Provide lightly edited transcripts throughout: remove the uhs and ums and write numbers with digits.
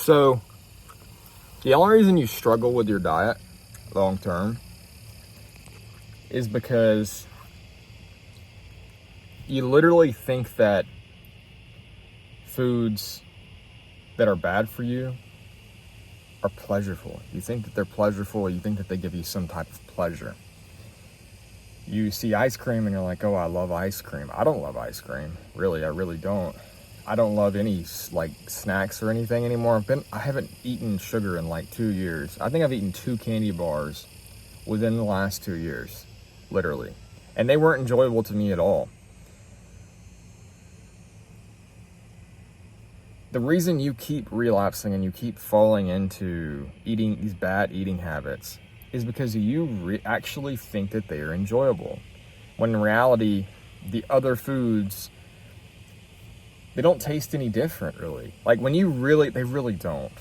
So, the only reason you struggle with your diet long term is because you literally think that foods that are bad for you are pleasurable. You think that they're pleasurable, you think that they give you some type of pleasure. You see ice cream and you're like, oh, I love ice cream. I don't love ice cream. Really, I really don't. I don't love any snacks or anything anymore. I haven't eaten sugar in like 2 years. I think I've eaten 2 candy bars within the last 2 years, literally. And they weren't enjoyable to me at all. The reason you keep relapsing and you keep falling into eating these bad eating habits is because you actually think that they are enjoyable. When in reality, the other foods, they don't taste any different, really. Like they really don't.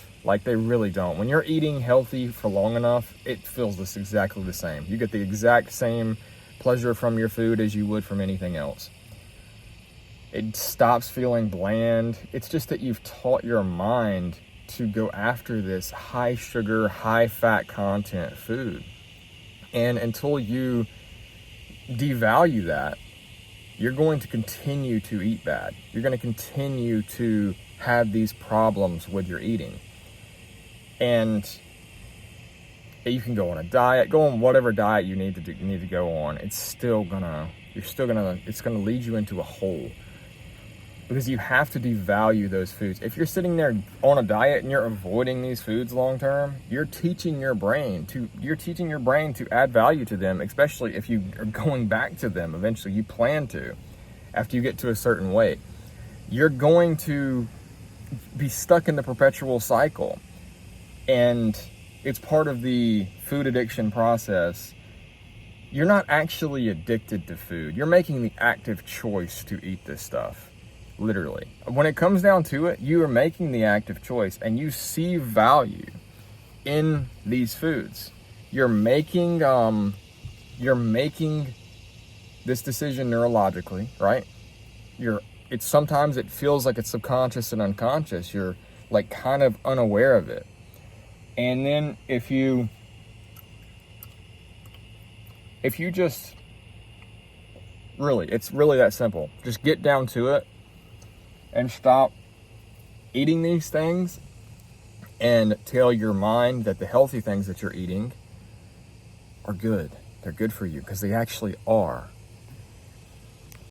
They really don't. When you're eating healthy for long enough, it feels exactly the same. You get the exact same pleasure from your food as you would from anything else. It stops feeling bland. It's just that you've taught your mind to go after this high sugar, high fat content food. And until you devalue that, you're going to continue to eat bad. You're going to continue to have these problems with your eating. And you can go on a diet, go on whatever diet you need to go on. It's gonna lead you into a hole. Because you have to devalue those foods. If you're sitting there on a diet and you're avoiding these foods long term, you're teaching your brain to add value to them, especially if you are going back to them eventually. You plan to, after you get to a certain weight. You're going to be stuck in the perpetual cycle. And it's part of the food addiction process. You're not actually addicted to food. You're making the active choice to eat this stuff. Literally. When it comes down to it, you are making the active choice and you see value in these foods. You're making this decision neurologically, right? Sometimes it feels like it's subconscious and unconscious. You're kind of unaware of it. And then if you just it's really that simple. Just get down to it and stop eating these things and tell your mind that the healthy things that you're eating are good. They're good for you because they actually are.